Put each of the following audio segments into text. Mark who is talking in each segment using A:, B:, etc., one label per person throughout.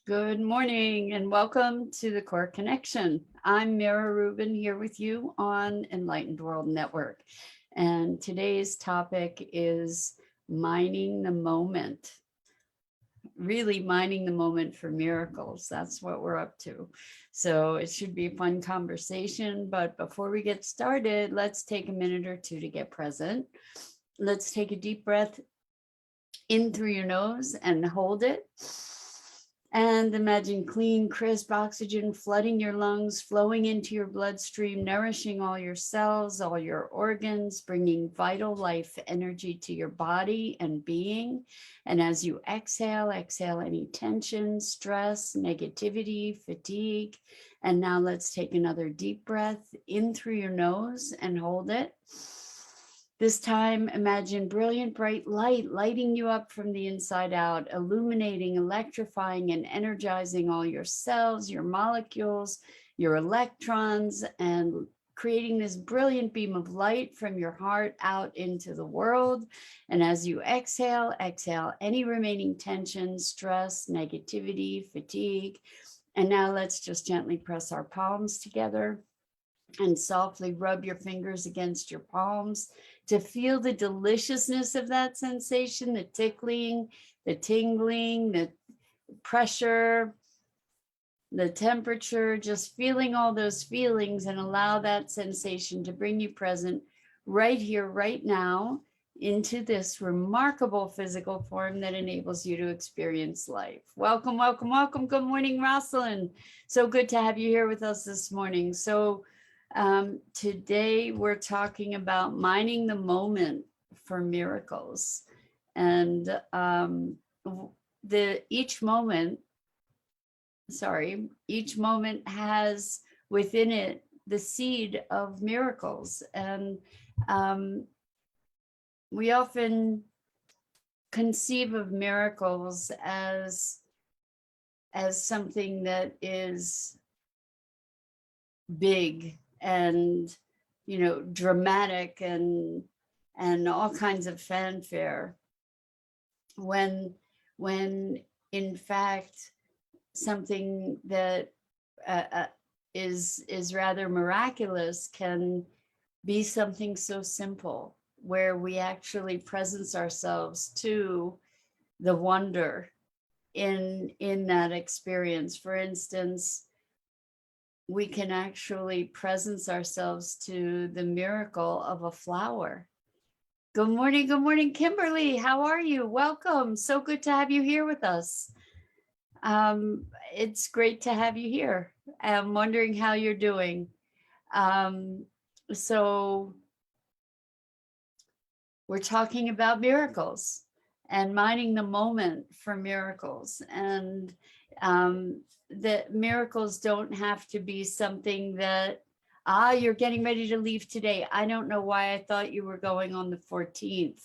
A: Good morning and welcome to the Core Connection. I'm Mira Rubin here with you on Enlightened World Network. And today's topic is mining the moment, really mining the moment for miracles. That's what we're up to. So it should be a fun conversation. But before we get started, let's take a minute or two to get present. Let's take a deep breath in through your nose and hold it. And imagine clean, crisp oxygen flooding your lungs, flowing into your bloodstream, nourishing all your cells, all your organs, bringing vital life energy to your body and being. And as you exhale, exhale any tension, stress, negativity, fatigue. And now let's take another deep breath in through your nose and hold it. This time, imagine brilliant, bright light lighting you up from the inside out, illuminating, electrifying, and energizing all your cells, your molecules, your electrons, and creating this brilliant beam of light from your heart out into the world. And as you exhale, exhale any remaining tension, stress, negativity, fatigue. And now let's just gently press our palms together and softly rub your fingers against your palms to feel the deliciousness of that sensation, the tickling, the tingling, the pressure, the temperature, just feeling all those feelings, and allow that sensation to bring you present right here, right now, into this remarkable physical form that enables you to experience life. Welcome, welcome, welcome. Good morning, Rosalind. So good to have you here with us this morning. Today we're talking about mining the moment for miracles, and each moment has within it the seed of miracles, and we often conceive of miracles as something that is big and dramatic and all kinds of fanfare, when in fact something that is rather miraculous can be something so simple, where we actually presence ourselves to the wonder in that experience. For instance, we can actually presence ourselves to the miracle of a flower. Good morning, Kimberly. How are you? Welcome. So good to have you here with us. It's great to have you here. I'm wondering how you're doing. So we're talking about miracles and mining the moment for miracles, and that miracles don't have to be something that, you're getting ready to leave today. I don't know why I thought you were going on the 14th.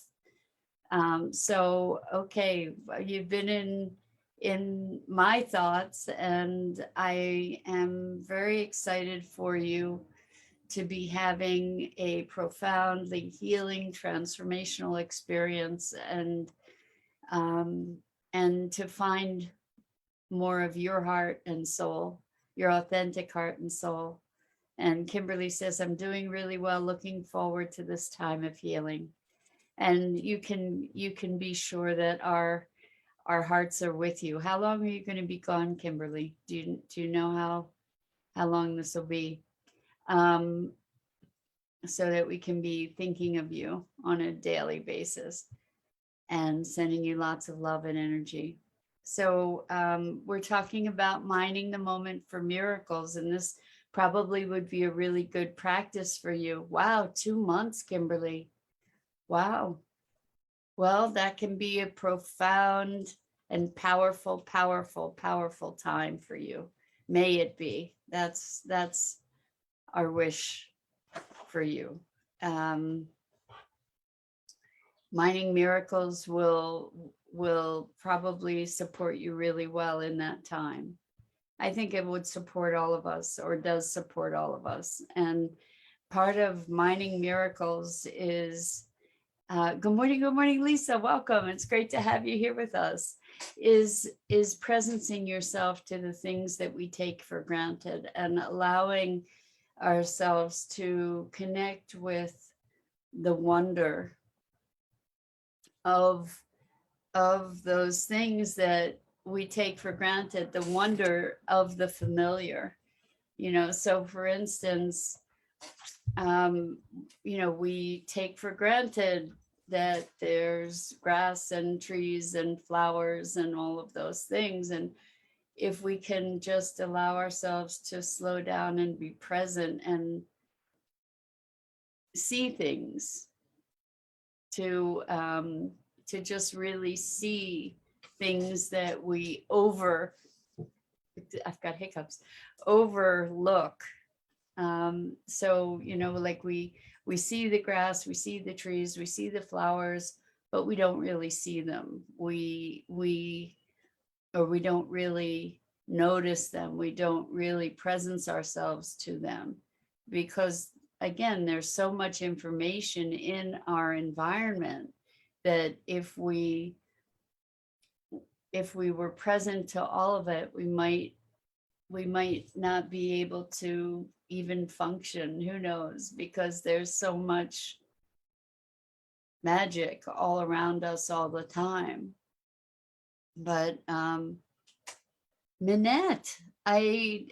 A: So, okay, you've been in my thoughts, and I am very excited for you to be having a profoundly healing, transformational experience, and to find more of your heart and soul, your authentic heart and soul. And Kimberly says, I'm doing really well, looking forward to this time of healing. And you can be sure that our hearts are with you. How long are you going to be gone, Kimberly? Do you know how long this will be? So that we can be thinking of you on a daily basis and sending you lots of love and energy. So we're talking about mining the moment for miracles, and this probably would be a really good practice for you. Wow, 2 months, Kimberly. Wow. Well, that can be a profound and powerful, powerful, powerful time for you. May it be. That's our wish for you. Mining miracles will probably support you really well in that time. I think it would support all of us, or does support all of us. And part of mining miracles is, good morning, Lisa. Welcome. It's great to have you here with us. is presencing yourself to the things that we take for granted and allowing ourselves to connect with the wonder of those things that we take for granted, the wonder of the familiar. So for instance, we take for granted that there's grass and trees and flowers and all of those things. And if we can just allow ourselves to slow down and be present and see things, to just really see things that we I've got hiccups, overlook. So, like we see the grass, we see the trees, we see the flowers, but we don't really see them. We don't really notice them. We don't really presence ourselves to them because, again, there's so much information in our environment that if we were present to all of it, we might not be able to even function. Who knows? Because there's so much magic all around us all the time. But Minette, I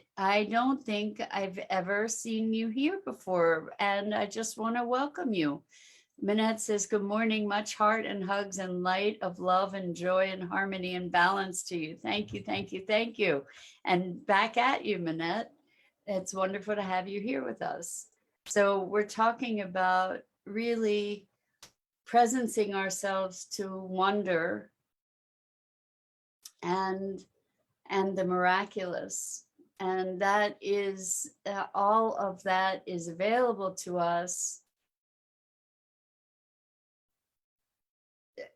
A: don't think I've ever seen you here before, and I just want to welcome you. Minette says, good morning, much heart and hugs and light of love and joy and harmony and balance to you. Thank you, thank you, thank you. And back at you, Minette. It's wonderful to have you here with us. So we're talking about really presencing ourselves to wonder and the miraculous. And that is, all of that is available to us.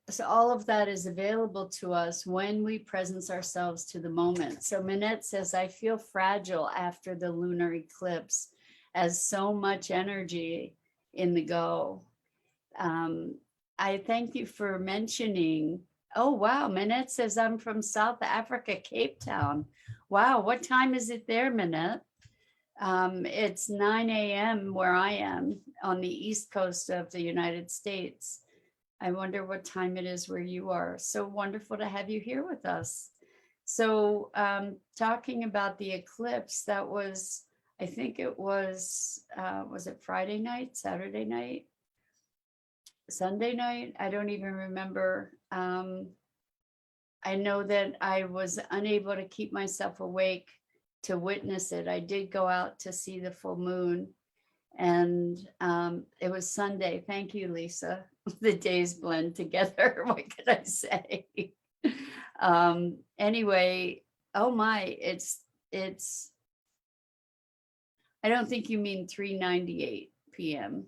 A: So all of that is available to us when we presence ourselves to the moment. So Minette says, I feel fragile after the lunar eclipse as so much energy in the go. I thank you for mentioning, oh, wow, Minette says, I'm from South Africa, Cape Town. Wow, what time is it there, Minette? It's 9 a.m. where I am on the East Coast of the United States. I wonder what time it is where you are. So wonderful to have you here with us. So talking about the eclipse, that was, I think it was it Friday night, Saturday night, Sunday night? I don't even remember. I know that I was unable to keep myself awake to witness it. I did go out to see the full moon, and it was Sunday. Thank you, Lisa. The days blend together. What can I say? Anyway, oh my, it's I don't think you mean 3:98 p.m.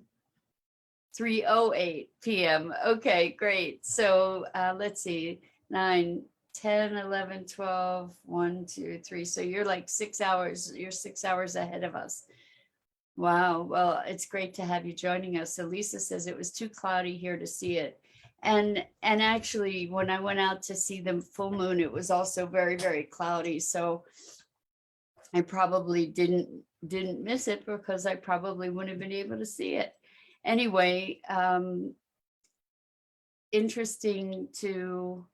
A: 3:08 p.m. Okay, great. So let's see, 9, 10, 11, 12, 1, 2, 3. So you're like 6 hours, you're 6 hours ahead of us. Wow. Well, it's great to have you joining us. So Lisa says it was too cloudy here to see it. And actually, when I went out to see the full moon, it was also very, very cloudy. So I probably didn't miss it because I probably wouldn't have been able to see it. Anyway, interesting to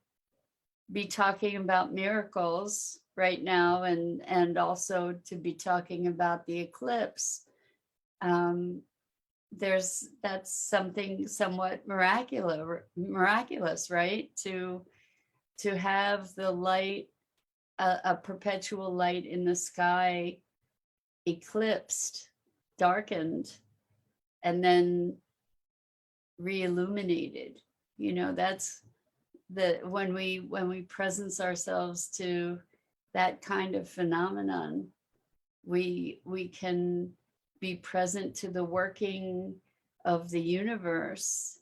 A: be talking about miracles right now, and also to be talking about the eclipse. That's something somewhat miraculous, right? To have the light, a perpetual light in the sky eclipsed, darkened, and then re-illuminated. That's when we presence ourselves to that kind of phenomenon, we can be present to the working of the universe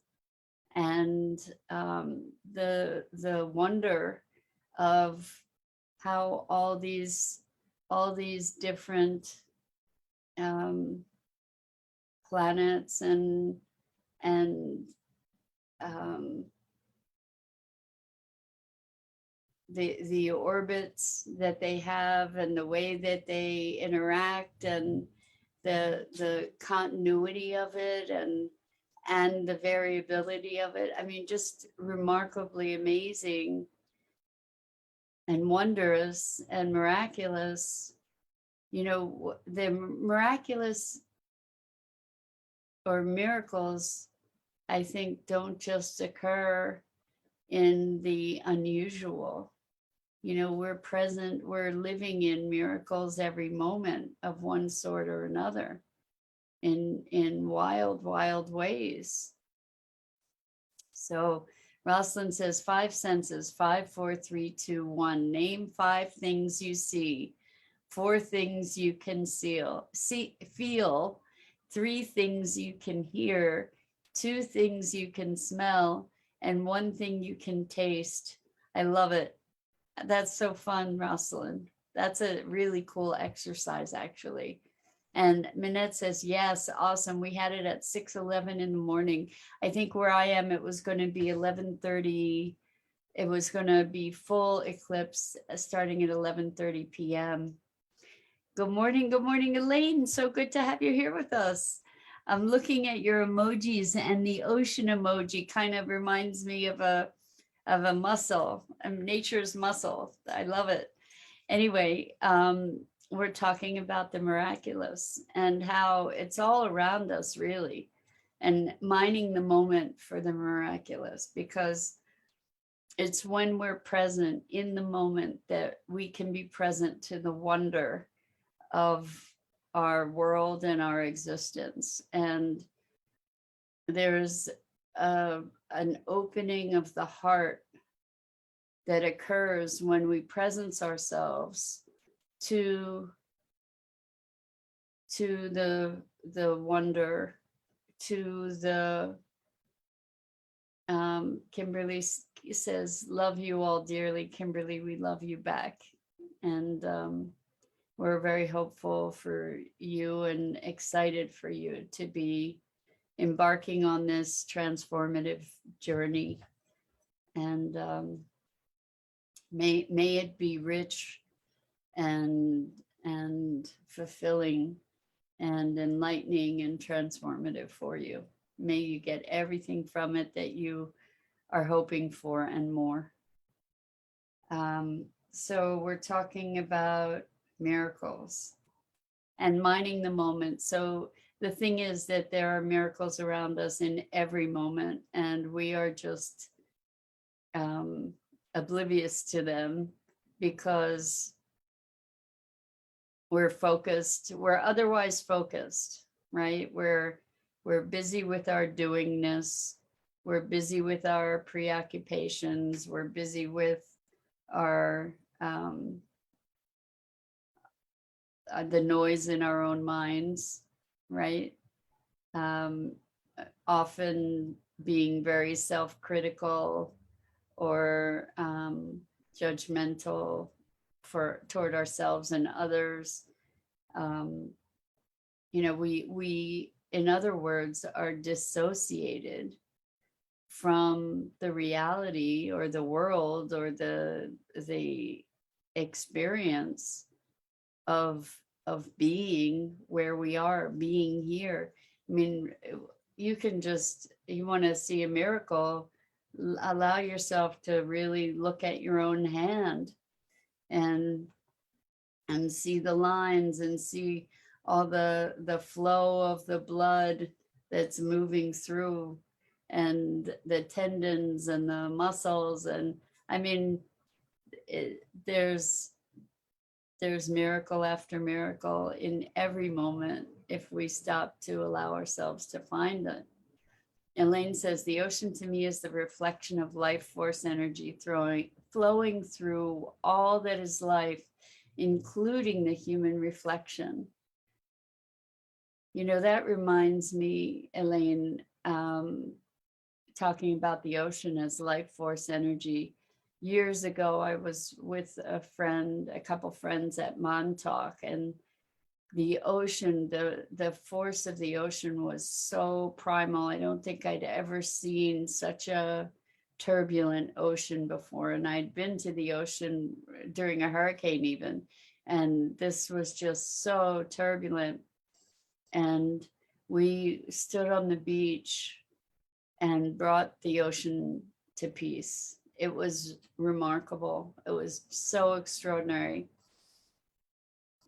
A: and the wonder of how all these different planets and the orbits that they have and the way that they interact and the continuity of it and the variability of it. I mean, just remarkably amazing and wondrous and miraculous. You know, the miraculous or miracles, I think, don't just occur in the unusual. You know, we're present, we're living in miracles every moment of one sort or another in wild, wild ways. So Rosalind says 5 senses, 5, 4, 3, 2, 1. Name 5 things you see, 4 things you can feel, 3 things you can hear, 2 things you can smell, and 1 thing you can taste. I love it. That's so fun, Rosalind. That's a really cool exercise, actually. And Minette says, yes, awesome. We had it at 6:11 in the morning. I think where I am, it was going to be 11:30. It was going to be full eclipse starting at 11:30 p.m. Good morning, Elaine. So good to have you here with us. I'm looking at your emojis, and the ocean emoji kind of reminds me of a muscle, nature's muscle. I love it. Anyway, we're talking about the miraculous and how it's all around us, really, and mining the moment for the miraculous, because it's when we're present in the moment that we can be present to the wonder of our world and our existence. And there's an opening of the heart that occurs when we presence ourselves to the wonder, to the Kimberly says, love you all dearly. Kimberly, we love you back. And we're very hopeful for you and excited for you to be embarking on this transformative journey. And may it be rich and fulfilling and enlightening and transformative for you. May you get everything from it that you are hoping for and more. So we're talking about miracles and mining the moment. So the thing is that there are miracles around us in every moment, and we are just oblivious to them because we're focused, we're otherwise focused, right? We're busy with our doingness, we're busy with our preoccupations, we're busy with our the noise in our own minds, right? Often being very self-critical or judgmental toward ourselves and others. You know, we in other words are dissociated from the reality or the world or the experience of being where we are, being here. I mean, you can just, you want to see a miracle, allow yourself to really look at your own hand and see the lines and see all the flow of the blood that's moving through, and the tendons and the muscles. And I mean, there's miracle after miracle in every moment if we stop to allow ourselves to find it. Elaine says, the ocean to me is the reflection of life force energy flowing through all that is life, including the human reflection. You know, that reminds me, Elaine, talking about the ocean as life force energy. Years ago, I was with a couple friends at Montauk, and the ocean, the force of the ocean was so primal. I don't think I'd ever seen such a turbulent ocean before, and I'd been to the ocean during a hurricane even, and this was just so turbulent. And we stood on the beach and brought the ocean to peace. It was remarkable. It was so extraordinary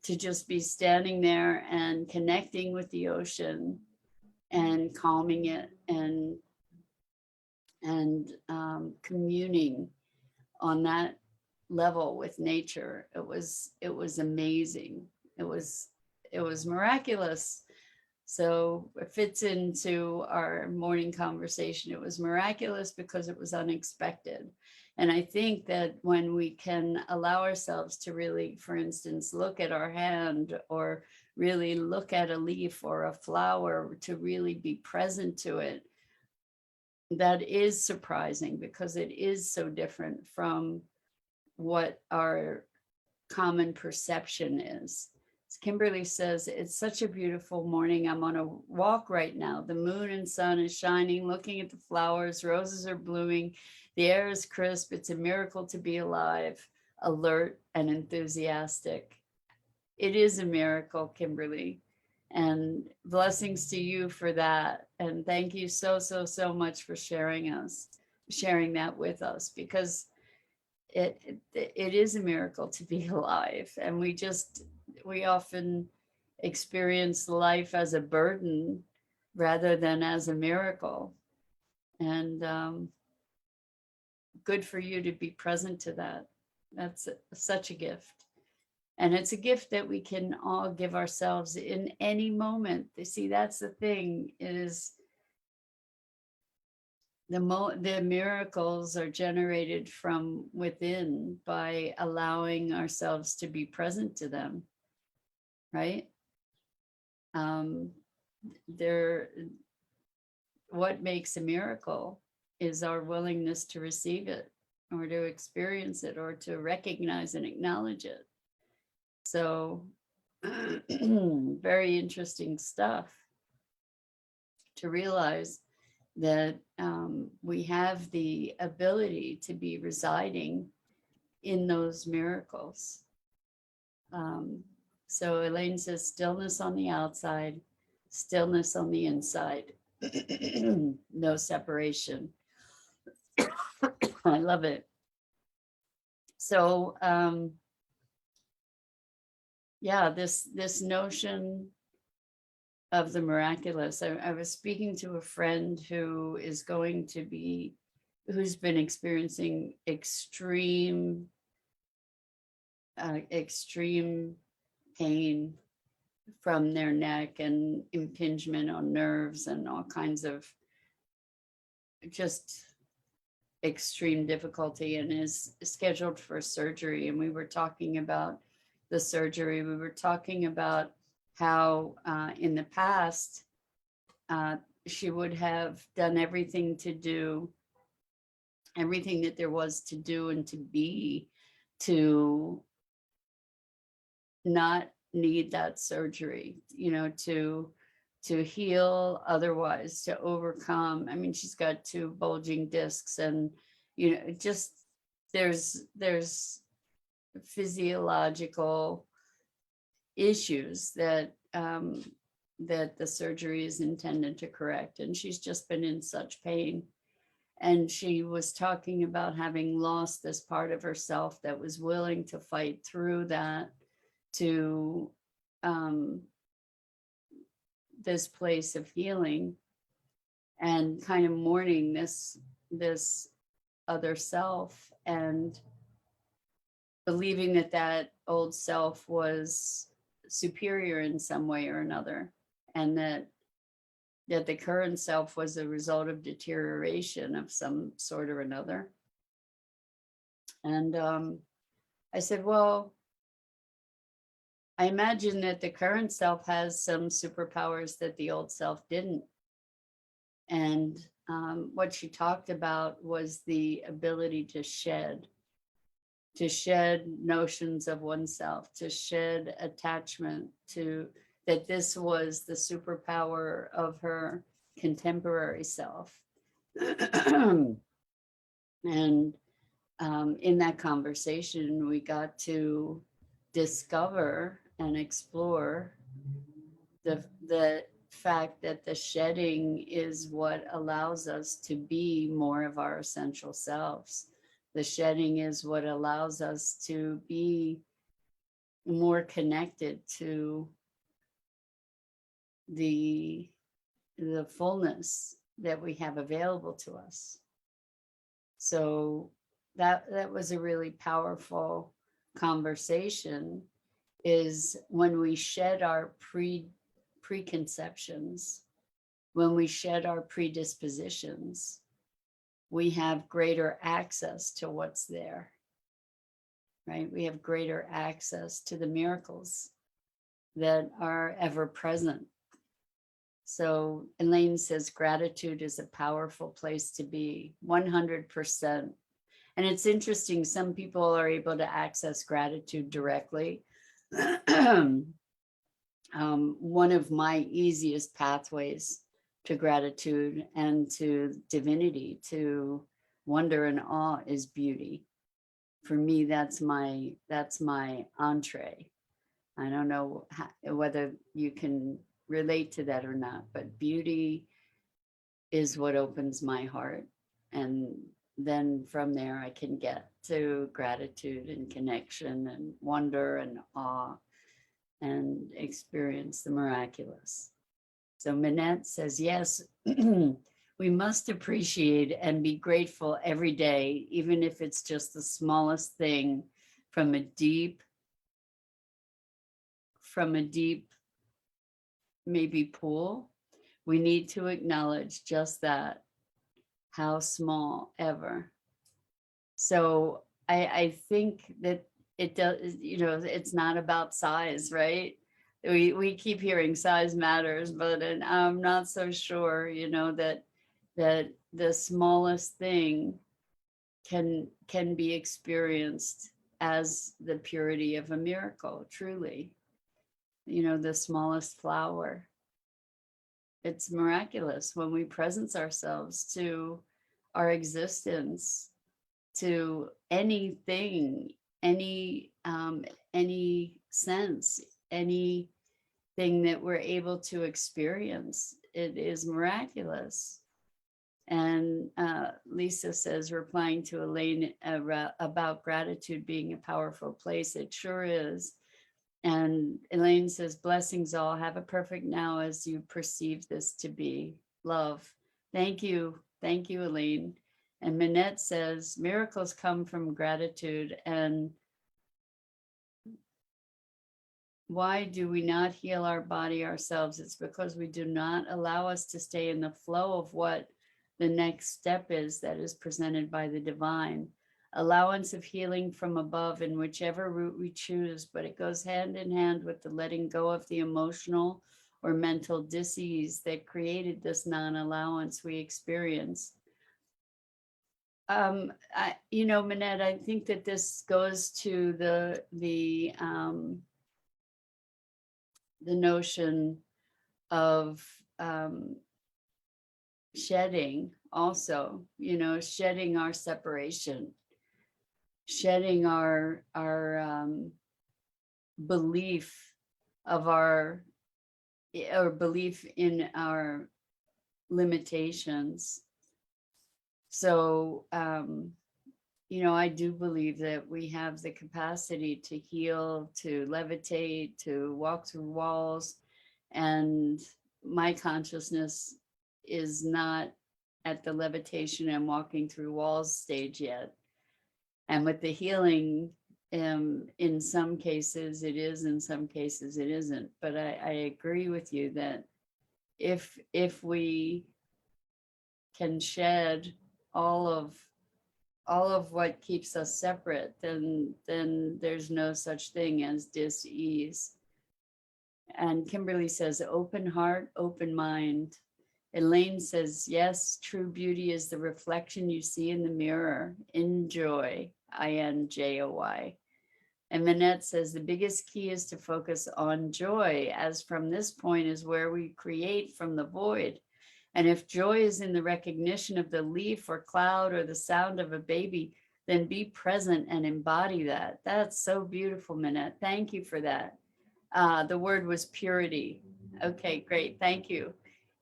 A: to just be standing there and connecting with the ocean and calming it and communing on that level with nature. It was amazing. It was miraculous. So it fits into our morning conversation. It was miraculous because it was unexpected. And I think that when we can allow ourselves to really, for instance, look at our hand or really look at a leaf or a flower, to really be present to it, that is surprising because it is so different from what our common perception is. Kimberly says, it's such a beautiful morning. I'm on a walk right now. The moon and sun is shining, looking at the flowers, roses are blooming. The air is crisp. It's a miracle to be alive, alert and enthusiastic. It is a miracle, Kimberly. And blessings to you for that. And thank you so, so, so much for sharing that with us, because it is a miracle to be alive. And we often experience life as a burden rather than as a miracle. And good for you to be present to that. That's such a gift. And it's a gift that we can all give ourselves in any moment. You see, that's the thing, is the miracles are generated from within by allowing ourselves to be present to them, right? What makes a miracle is our willingness to receive it or to experience it or to recognize and acknowledge it. So very interesting stuff to realize that we have the ability to be residing in those miracles. So Elaine says, stillness on the outside, stillness on the inside, no separation. I love it. So yeah, this notion of the miraculous. I was speaking to a friend who's been experiencing extreme pain from their neck and impingement on nerves and all kinds of just extreme difficulty, and is scheduled for surgery. And we were talking about the surgery. We were talking about how in the past she would have done everything that there was to do and to be to not need that surgery, to heal otherwise, to overcome. I mean, she's got 2 bulging discs, and just there's physiological issues that the surgery is intended to correct, and she's just been in such pain. And she was talking about having lost this part of herself that was willing to fight through that to this place of healing, and kind of mourning this other self, and believing that old self was superior in some way or another, and that the current self was a result of deterioration of some sort or another. And I said, well, I imagine that the current self has some superpowers that the old self didn't. And what she talked about was the ability to shed notions of oneself, to shed attachment, that this was the superpower of her contemporary self. And in that conversation, we got to discover and explore the fact that the shedding is what allows us to be more of our essential selves. The shedding is what allows us to be more connected to the the fullness that we have available to us. So that was a really powerful conversation, is when we shed our preconceptions, when we shed our predispositions, we have greater access to what's there, right? We have greater access to the miracles that are ever present. So Elaine says gratitude is a powerful place to be, 100%. And it's interesting, some people are able to access gratitude directly. One of my easiest pathways to gratitude and to divinity, to wonder and awe, is beauty. For me, that's my entree. I don't know whether you can relate to that or not, but beauty is what opens my heart. And then from there, I can get to gratitude and connection and wonder and awe and experience the miraculous. So Minette says, yes, we must appreciate and be grateful every day, even if it's just the smallest thing, from a deep, maybe pool. We need to acknowledge just that, how small ever. So I think that it does, it's not about size, right? We keep hearing size matters, but I'm not so sure, that the smallest thing can be experienced as the purity of a miracle, truly. The smallest flower. It's miraculous when we presence ourselves to our existence, to anything, any sense, anything that we're able to experience. It is miraculous. And Lisa says, replying to Elaine about gratitude being a powerful place, it sure is. And Elaine says, blessings all. Have a perfect now as you perceive this to be. Love. Thank you. Thank you, Elaine. And Minette says, miracles come from gratitude. And why do we not heal our body ourselves? It's because we do not allow us to stay in the flow of what the next step is that is presented by the divine. Allowance of healing from above in whichever route we choose, but it goes hand in hand with the letting go of the emotional or mental disease that created this non-allowance we experience. Minette, I think that this goes to the notion of shedding also, shedding our separation, shedding our belief of our, or belief in our limitations. So I do believe that we have the capacity to heal, to levitate, to walk through walls. And my consciousness is not at the levitation and walking through walls stage yet. And with the healing, in some cases it is, in some cases it isn't. But I agree with you that if we can shed all of what keeps us separate, then there's no such thing as dis-ease. And Kimberly says, open heart, open mind. Elaine says, yes, true beauty is the reflection you see in the mirror. Enjoy, INJOY. And Minette says, the biggest key is to focus on joy, as from this point is where we create from the void. And if joy is in the recognition of the leaf or cloud or the sound of a baby, then be present and embody that. That's so beautiful, Minette. Thank you for that. The word was purity. Okay, great. Thank you.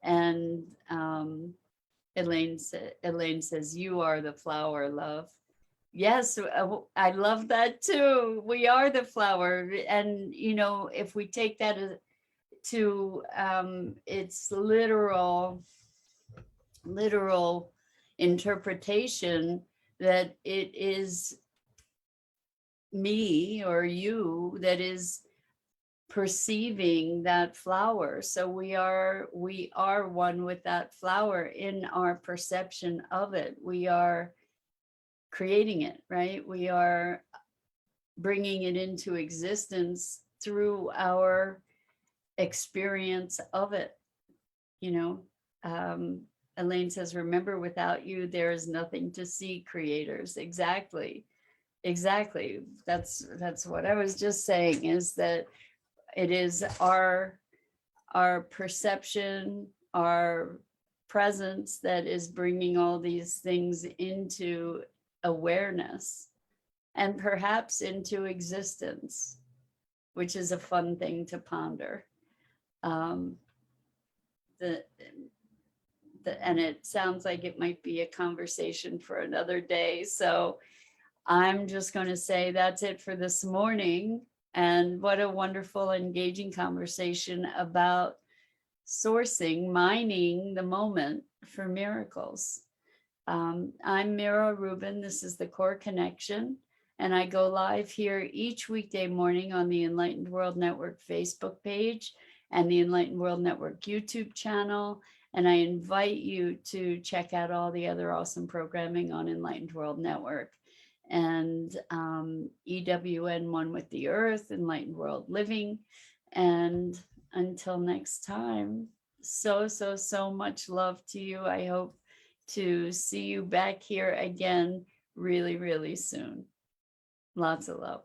A: And Elaine says, you are the flower, love. Yes, I love that too. We are the flower. And, you know, if we take that to its literal interpretation, that it is me or you that is perceiving that flower. So we are one with that flower in our perception of it. We are creating it, right? We are bringing it into existence through our experience of it. You know, Elaine says, remember, without you, there is nothing to see, creators. Exactly. That's what I was just saying, is that it is our perception, our presence that is bringing all these things into awareness and perhaps into existence, which is a fun thing to ponder. And it sounds like it might be a conversation for another day. So I'm just going to say that's it for this morning. And what a wonderful, engaging conversation about sourcing, mining the moment for miracles. I'm Mira Rubin. This is the Core Connection. And I go live here each weekday morning on the Enlightened World Network Facebook page and the Enlightened World Network YouTube channel. And I invite you to check out all the other awesome programming on Enlightened World Network. And EWN One with the Earth, Enlightened World Living. And until next time, so much love to you. I hope to see you back here again really, really soon. Lots of love.